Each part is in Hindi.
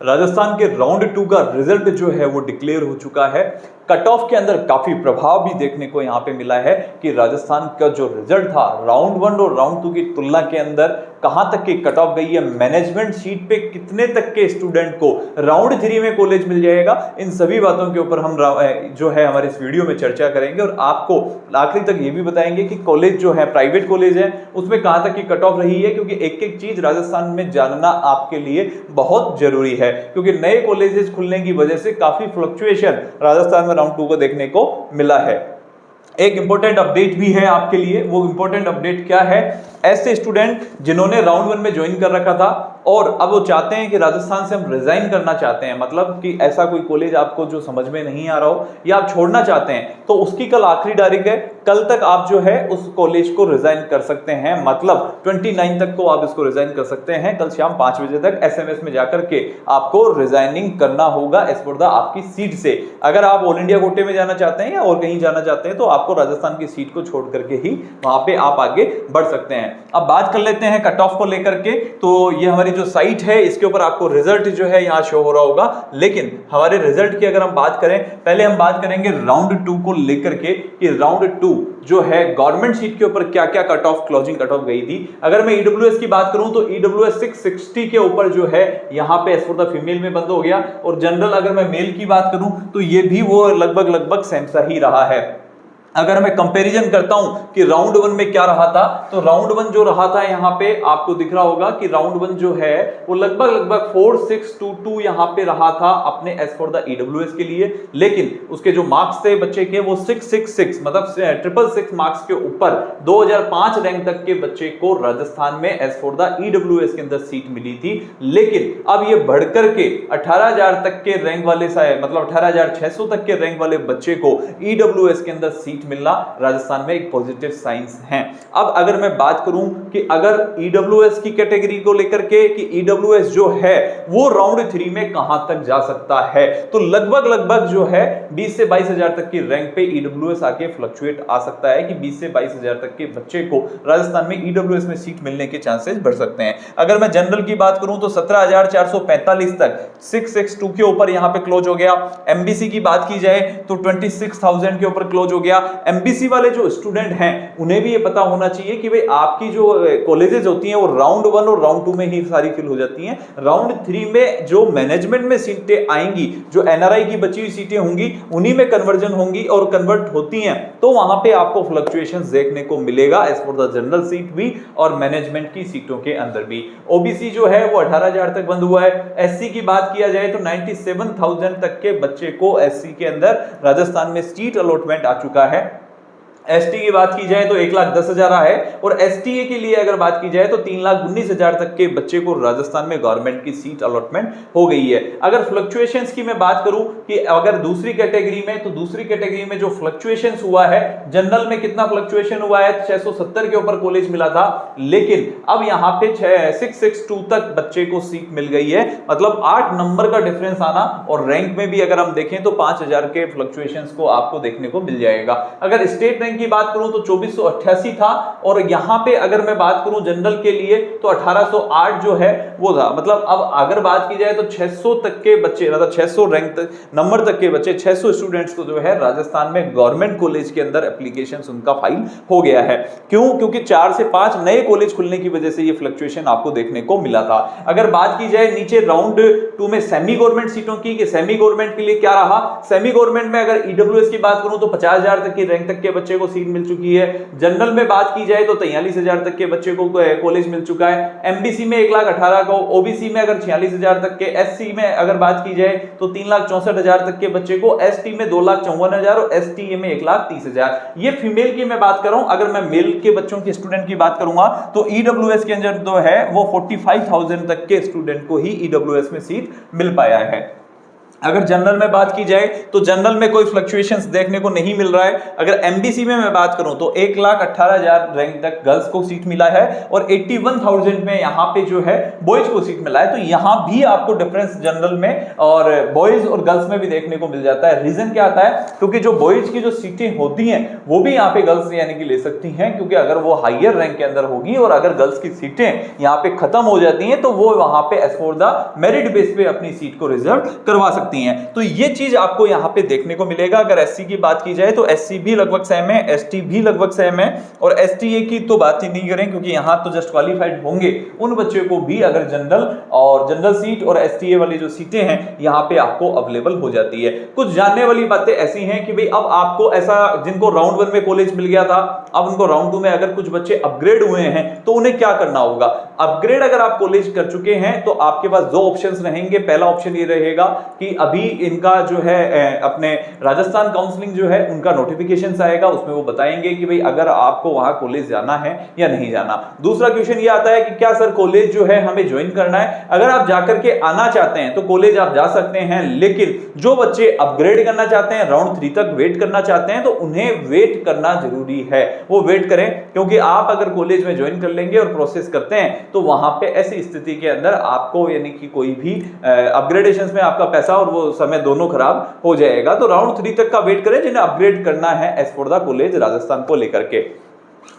राजस्थान के राउंड 2 का रिजल्ट जो है वो डिक्लेयर हो चुका है। कट ऑफ के अंदर काफी प्रभाव भी देखने को यहां पे मिला है कि राजस्थान का जो रिजल्ट था राउंड 1 और राउंड 2 की तुलना के अंदर कहां तक की कट ऑफ गई है, मैनेजमेंट सीट पे कितने तक के स्टूडेंट को राउंड 3 में कॉलेज मिल जाएगा, इन सभी बातों के ऊपर हम जो है हमारे इस वीडियो में चर्चा करेंगे और आपको आखिरी तक ये भी बताएंगे कि कॉलेज जो है प्राइवेट कॉलेज है उसमें कहां तक की कट ऑफ रही है, क्योंकि एक एक चीज राजस्थान में जानना आपके लिए बहुत जरूरी है, क्योंकि नए कॉलेजेस खुलने की वजह से काफी फ्लक्चुएशन राजस्थान में राउंड 2 को देखने को मिला है। एक इंपॉर्टेंट अपडेट भी है आपके लिए। वो इंपॉर्टेंट अपडेट क्या है? ऐसे स्टूडेंट जिन्होंने राउंड 1 में ज्वाइन कर रखा था और अब वो चाहते हैं कि राजस्थान से हम रिजाइन करना चाहते हैं, मतलब कि ऐसा कोई कॉलेज आपको जो समझ में नहीं आ रहा हो या आप छोड़ना चाहते हैं, तो उसकी कल आखिरी तारीख है। कल तक आप जो है उस कॉलेज को रिजाइन कर सकते हैं, मतलब 29 तक को आप इसको रिजाइन कर सकते हैं। कल शाम 5 बजे तक SMS में जाकर के आपको रिजाइनिंग करना होगा एज पर द आपकी सीट से। अगर आप ऑल इंडिया कोटे में जाना चाहते हैं या और कहीं जाना चाहते हैं तो आपको राजस्थान की सीट को छोड़ करके ही वहां पे आप आगे बढ़ सकते हैं। अब बात कर लेते हैं कट ऑफ को लेकर के। तो ये हमारी जो साइट है इसके ऊपर आपको रिजल्ट जो है यहाँ शो हो रहा होगा, लेकिन हमारे रिजल्ट की अगर हम बात करें, पहले हम बात करेंगे राउंड 2 को लेकर के कि राउंड 2 जो है गवर्नमेंट सीट के ऊपर क्या क्या cut off, closing cut off गई थी। अगर मैं ईडब्ल्यूएस की बात करूं तो ईडब्ल्यूएस 660 के ऊपर जो है यहां पे एज फॉर द फीमेल में बंद हो गया, और जनरल अगर मैं मेल की बात करूं तो ये भी वो लगभग सेम सा ही रहा है। अगर मैं कंपैरिजन करता हूं कि राउंड 1 में क्या रहा था, तो राउंड 1 जो रहा था यहां पे आपको दिख रहा होगा कि राउंड 1 जो है वो लगभग 4622 यहां पे रहा था अपने एज फॉर द ईडब्ल्यूएस के लिए, लेकिन उसके जो मार्क्स थे बच्चे के वो 666 मतलब 666 मार्क्स के ऊपर 2005 रैंक तक के बच्चे को राजस्थान में एज फॉर द ईडब्ल्यूएस के अंदर सीट मिली थी। लेकिन अब ये बढ़कर के 18000 तक के रैंक वाले मतलब 18600 तक के रैंक वाले बच्चे को ईडब्ल्यूएस के अंदर सीट मिलना राजस्थान में एक पॉजिटिव साइंस है। अब अगर मैं बात करूं कि अगर ईडब्ल्यूएस की कैटेगरी को लेकर के कि ईडब्ल्यूएस जो है वो राउंड 3 में कहां तक जा सकता है, तो लगभग जो है 20 से 22,000 तक की रैंक पे ईडब्ल्यूएस आके फ्लक्चुएट आ सकता है कि 20 से 22,000 तक के बच्चे को राजस्थान में ईडब्ल्यूएस में सीट मिलने के चांसेस बढ़ सकते हैं। अगर मैं जनरल की बात करूं तो 17,445 तक 662 के ऊपर यहां पे क्लोज हो गया। एमबीसी की बात की जाए तो 26,000 के ऊपर क्लोज हो गया। एमबीसी वाले जो स्टूडेंट हैं उन्हें भी ये पता होना चाहिए कि भाई आपकी जो कॉलेजेस होती हैं वो राउंड 1 और राउंड 2 में ही सारी फिल हो जाती हैं। राउंड 3 में जो मैनेजमेंट में सीटें आएंगी, जो एनआरआई की बची हुई सीटें होंगी, उन्हीं में कन्वर्जन होंगी और कन्वर्ट होती हैं, तो वहां पे आपको फ्लक्चुएशंस देखने को मिलेगा as for the general seat भी और मैनेजमेंट की सीटों के अंदर भी। ओबीसी जो है वो 18,000 तक बंद हुआ है। एससी की बात किया जाए तो 97,000 तक के बच्चे को एससी के अंदर राजस्थान में सीट अलॉटमेंट आ चुका है। एसटी की बात की जाए तो 1,10,000 है, और एसटीए के लिए अगर बात की जाए तो 3,19,000 तक के बच्चे को राजस्थान में गवर्नमेंट की सीट अलॉटमेंट हो गई है। अगर फ्लक्चुएशंस की मैं बात करूं कि अगर दूसरी कैटेगरी में, तो दूसरी कैटेगरी में जो फ्लक्चुएशंस हुआ है, जनरल में कितना फ्लक्चुएशन हुआ है, 670 के ऊपर कॉलेज मिला था, लेकिन अब यहां पे 662 तक बच्चे को सीट मिल गई है, मतलब 8 नंबर का डिफरेंस आना, और रैंक में भी अगर हम देखें तो 5,000 के फ्लक्चुएशंस को आपको देखने को मिल जाएगा। अगर स्टेट रैंक की बात करूं तो 2488 था, और यहां पे अगर मैं बात करूं जनरल के लिए तो 1808 जो है वो था। मतलब अब अगर बात की जाए तो 600 तक के बच्चे, मतलब 600 रैंक नंबर तक के बच्चे, 600 स्टूडेंट्स को जो है राजस्थान में गवर्नमेंट कॉलेज के अंदर एप्लीकेशंस उनका फाइल हो गया है। क्यों? क्योंकि 4 से 5 नए कॉलेज खुलने की वजह से ये फ्लक्चुएशन आपको देखने को मिला था। अगर बात की जाए नीचे राउंड 2 में सेमी गवर्नमेंट सीटों की, कि सेमी गवर्नमेंट के लिए क्या रहा, सेमी गवर्नमेंट में अगर ईडब्ल्यूएस की बात करूं तो 50,000 तक की रैंक तक के बच्चे को सीट मिल चुकी है। जनरल में बात की जाए तो 43,000 तक के बच्चे को कॉलेज मिल चुका है। एमबीसी में 1,18,000 को, ओबीसी में अगर 46,000 तक के, एससी में अगर बात की जाए तो 3,64,000 तक के बच्चे को, एसटी में 2,54,000 और एसटीए में 1,30,000। ये फीमेल की मैं बात कर रहा हूं। अगर मैं मेल के बच्चों के स्टूडेंट की बात करूंगा तो ईडब्ल्यूएस के अंदर जो है वो 45,000 तक के स्टूडेंट को ही ईडब्ल्यूएस में सीट मिल पाया है। अगर जनरल में बात की जाए तो जनरल में कोई फ्लक्चुएशंस देखने को नहीं मिल रहा है। अगर एमबीसी में मैं बात करूं तो 1,18,000 रैंक तक गर्ल्स को सीट मिला है और 81,000 में यहां पे जो है बॉयज को सीट मिला है। तो यहां भी आपको डिफरेंस जनरल में और बॉयज और गर्ल्स में भी देखने को मिल जाता है। रीजन क्या आता है, क्योंकि जो बॉयज की जो सीटें होती हैं वो भी यहाँ पे गर्ल्स यानी कि ले सकती हैं, क्योंकि अगर वो हायर रैंक के अंदर होगी और अगर गर्ल्स की सीटें यहाँ पे खत्म हो जाती हैं तो वो वहां पे as for the merit base पे अपनी सीट को रिजर्व करवा सकती हैं। तो ये चीज आपको यहाँ पे देखने को मिलेगा। अगर एससी की बात की जाए तो एससी भी लगभग सेम है, एसटी भी लगभग सेम है और एसटीए की तो बात ही नहीं करें, क्योंकि यहाँ तो जस्ट क्वालिफाइड होंगे उन बच्चों को भी अगर जनरल सीट और एसटीए वाली जो सीटें हैं यहाँ पे आपको अवेलेबल हो जाती है। कुछ जानने वाली बातें ऐसी हैं कि भाई अब आपको ऐसा जिनको राउंड 1 में कॉलेज मिल गया था, अब उनको राउंड 2 में अगर कुछ बच्चे अपग्रेड हुए हैं तो उन्हें क्या करना होगा। अपग्रेड अगर आप कॉलेज कर चुके हैं तो आपके पास दो ऑप्शंस रहेंगे। पहला ऑप्शन ये रहेगा कि अभी इनका जो है अपने राजस्थान काउंसलिंग जो है उनका नोटिफिकेशन आएगा, उसमें वो बताएंगे कि भाई अगर आपको वहां कॉलेज जाना है या नहीं जाना। दूसरा क्वेश्चन ये आता है कि क्या सर कॉलेज जो है हमें ज्वाइन करना है। अगर आप जाकर के आना चाहते हैं तो कॉलेज आप जा सकते हैं, लेकिन जो बच्चे अपग्रेड करना चाहते हैं, राउंड 3 तक वेट करना चाहते हैं, तो उन्हें वेट करना जरूरी है। वो वेट करें, क्योंकि आप अगर कॉलेज में ज्वाइन कर लेंगे और प्रोसेस करते हैं तो वहां पे ऐसी स्थिति के अंदर आपको यानी कि कोई भी अपग्रेडेशन में आपका पैसा और वो समय दोनों खराब हो जाएगा। तो राउंड 3 तक का वेट करें जिन्हें अपग्रेड करना है as for the college Rajasthan को लेकर के।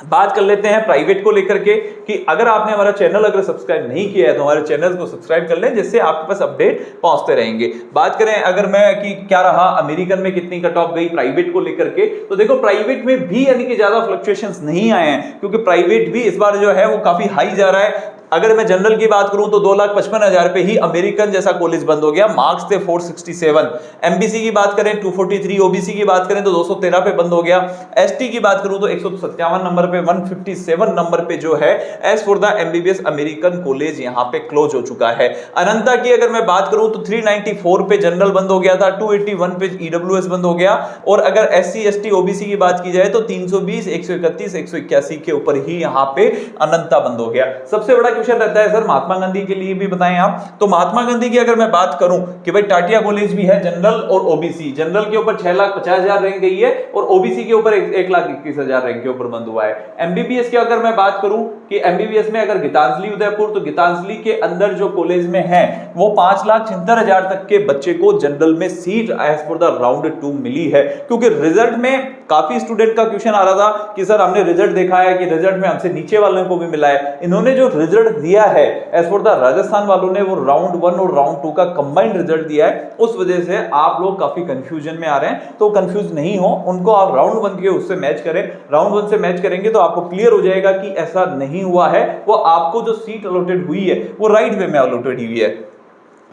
बात कर लेते हैं प्राइवेट को लेकर के कि अगर आपने हमारा चैनल अगर सब्सक्राइब नहीं किया है तो हमारे चैनल को सब्सक्राइब कर लें, जिससे आपके पास अपडेट पहुंचते रहेंगे। बात करें अगर मैं कि क्या रहा अमेरिकन में कितनी कट ऑफ गई प्राइवेट को लेकर के, तो देखो प्राइवेट में भी यानी कि ज्यादा फ्लक्चुएशंस नहीं आए हैं, क्योंकि प्राइवेट भी इस बार जो है वो काफी हाई जा रहा है। अगर मैं जनरल की बात करूं तो 2,55,000 पे ही अमेरिकन जैसा कॉलेज बंद हो गया, मार्क्स थे 467। एमबीसी की बात करें 243, ओबीसी की बात करें तो 213 पे बंद हो गया। एसटी की बात करूं तो 157 नंबर पे 157 नंबर पे जो है as for the MBBS American college यहां पे क्लोज हो चुका है। अनंता की अगर मैं बात करूं तो 394 पे जनरल बंद हो गया था, 281 पे ईडब्ल्यूएस बंद हो गया और अगर एससी एसटी ओबीसी की बात की जाए तो 320, 131, 181 के ऊपर ही यहां पे अनंता बंद हो गया। सबसे बड़ा क्वेश्चन रहता है सर महात्मा गांधी के लिए भी बताएं आप। तो महात्मा गांधी की अगर मैं बात करूं कि भाई टाटिया कॉलेज भी है जनरल और ओबीसी, जनरल के ऊपर 6,50,000 रैंक गई है और ओबीसी के ऊपर 1,21,000 रैंक के ऊपर बंद हुआ है। एमबीबीएस की अगर मैं बात करूं कि एमबीबीएस में अगर गीतांजलि उदयपुर, तो गीतांजलि के अंदर जो कॉलेज में है वो 5,76,000 तक के बच्चे को जनरल में seat as per the round 2 मिली है। क्योंकि रिजल्ट में काफी स्टूडेंट का क्वेश्चन आ रहा था कि सर हमने रिजल्ट देखा है कि रिजल्ट में हमसे नीचे वालों को भी मिला है। इन्होंने जो रिजल्ट दिया है एज फॉर द राजस्थान वालों ने वो राउंड 1 और राउंड 2 का कंबाइंड रिजल्ट दिया है, उस वजह से आप लोग काफी कंफ्यूजन में आ रहे हैं। तो कंफ्यूज नहीं हो, उनको आप राउंड 1 के उससे मैच करें। राउंड 1 से मैच करेंगे तो आपको क्लियर हो जाएगा कि ऐसा नहीं हुआ है, वो आपको जो सीट अलॉटेड हुई है वो राइट वे में अलॉटेड हुई है।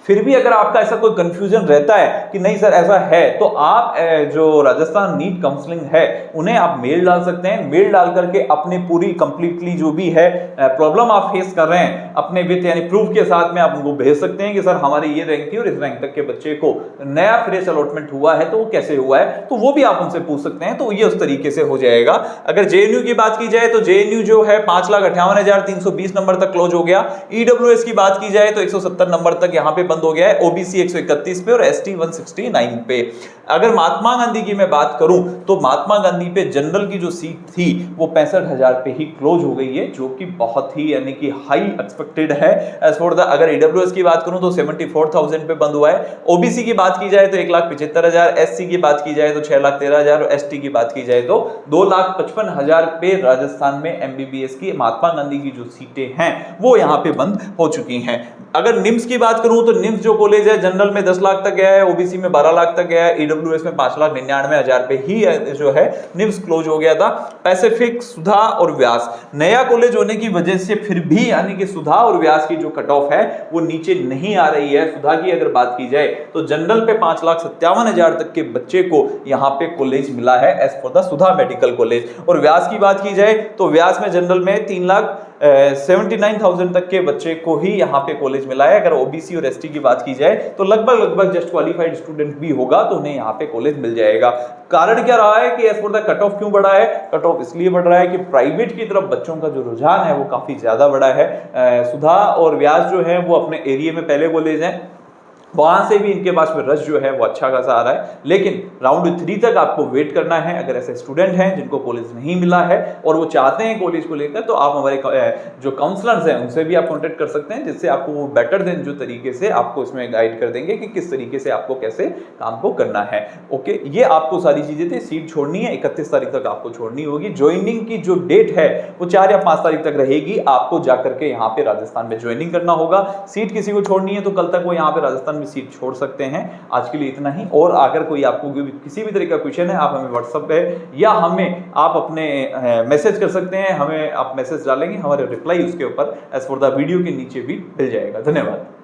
फिर भी अगर आपका ऐसा कोई कंफ्यूजन रहता है कि नहीं सर ऐसा है, तो आप जो राजस्थान नीट काउंसलिंग है उन्हें आप मेल डाल सकते हैं। मेल डाल करके अपनी पूरी कंप्लीटली जो भी है प्रॉब्लम आप फेस कर रहे हैं अपने विथ यानी प्रूफ के साथ में आप उनको भेज सकते हैं कि सर हमारी ये रैंक थी और इस रैंक तक के बच्चे को नया फ्रेश अलॉटमेंट हुआ है तो वो कैसे हुआ है, तो वो भी आप उनसे पूछ सकते हैं। तो ये उस तरीके से हो जाएगा। अगर जेएनयू की बात की जाए तो जेएनयू जो है 5,58,320 नंबर तक क्लोज हो गया। ईडब्ल्यूएस की बात की जाए तो 170 नंबर तक यहां पे बंद हो गया है, ओबीसी 131 पे और एसटी 169 पे। अगर महात्मा गांधी की मैं बात करूं तो महात्मा गांधी पे जनरल की जो सीट थी वो 65,000 पे ही क्लोज हो गई है, जो कि बहुत ही यानी कि हाई एक्सपेक्टेड है एज फॉर द। अगर ईडब्ल्यूएस की बात करूं तो 74,000 पे बंद हुआ है। ओबीसी की बात की जाए तो 1,75,000, एससी की बात की जाए तो 6,13,000 और एसटी की बात की जाए तो 2,55,000 पे राजस्थान में एमबीबीएस की महात्मा गांधी की जो सीटें हैं वो यहां पे बंद हो चुकी हैं। अगर निम्स की बात करूं तो निम्स जो कॉलेज है जनरल में 10 लाख तक गया है, ओबीसी में 12 लाख तक गया है, ईडब्ल्यूएस में 5,99,000 पे ही जो है निम्स क्लोज हो गया था। पैसिफिक, सुधा और व्यास नया कॉलेज होने की वजह से फिर भी यानी कि सुधा और व्यास की जो कट ऑफ है वो नीचे नहीं आ रही है। सुधा की अगर बात की जाए तो जनरल पे 5,57,000 तक के बच्चे को यहां पे कॉलेज मिला है as for the Sudha medical college. और व्यास की बात की जाए तो व्यास में जनरल में 3,79,000 तक के बच्चे को ही यहां पे कॉलेज मिला है। अगर ओबीसी और एसटी की बात की जाए तो लगभग जस्ट क्वालिफाइड स्टूडेंट भी होगा तो उन्हें यहां पे कॉलेज मिल जाएगा। कारण क्या रहा है कि as for the cut off क्यों बढ़ा है? कट ऑफ इसलिए बढ़ रहा है कि प्राइवेट की तरफ बच्चों का जो रुझान है वो काफी ज्यादा बढ़ा है। सुधा और व्यास जो है वो अपने एरिया में पहले कॉलेज हैं, वहां से भी इनके पास में रश जो है वो अच्छा खासा आ रहा है। लेकिन राउंड 3 तक आपको वेट करना है। अगर ऐसे स्टूडेंट हैं जिनको कॉलेज नहीं मिला है और वो चाहते हैं कॉलेज को लेकर, तो आप हमारे जो काउंसलर्स हैं उनसे भी आप कॉन्टेक्ट कर सकते हैं, जिससे आपको वो बेटर देन जो तरीके से आपको इसमें गाइड कर देंगे कि किस तरीके से आपको कैसे काम को करना है। ओके, ये आपको सारी चीजें थी। सीट छोड़नी है 31 तारीख तक आपको छोड़नी होगी। ज्वाइनिंग की जो डेट है वो 4 या 5 तारीख तक रहेगी। आपको जाकर के यहाँ पे राजस्थान में ज्वाइनिंग करना होगा। सीट किसी को छोड़नी है तो कल तक वो यहाँ पे राजस्थान में सीट छोड़ सकते हैं। आज के लिए इतना ही। और अगर कोई आपको किसी भी तरह का क्वेश्चन है, आप हमें व्हाट्सएप पे या हमें आप अपने मैसेज कर सकते हैं। हमें आप मैसेज डालेंगे, हमारे रिप्लाई उसके ऊपर एज फॉर द वीडियो के नीचे भी मिल जाएगा। धन्यवाद।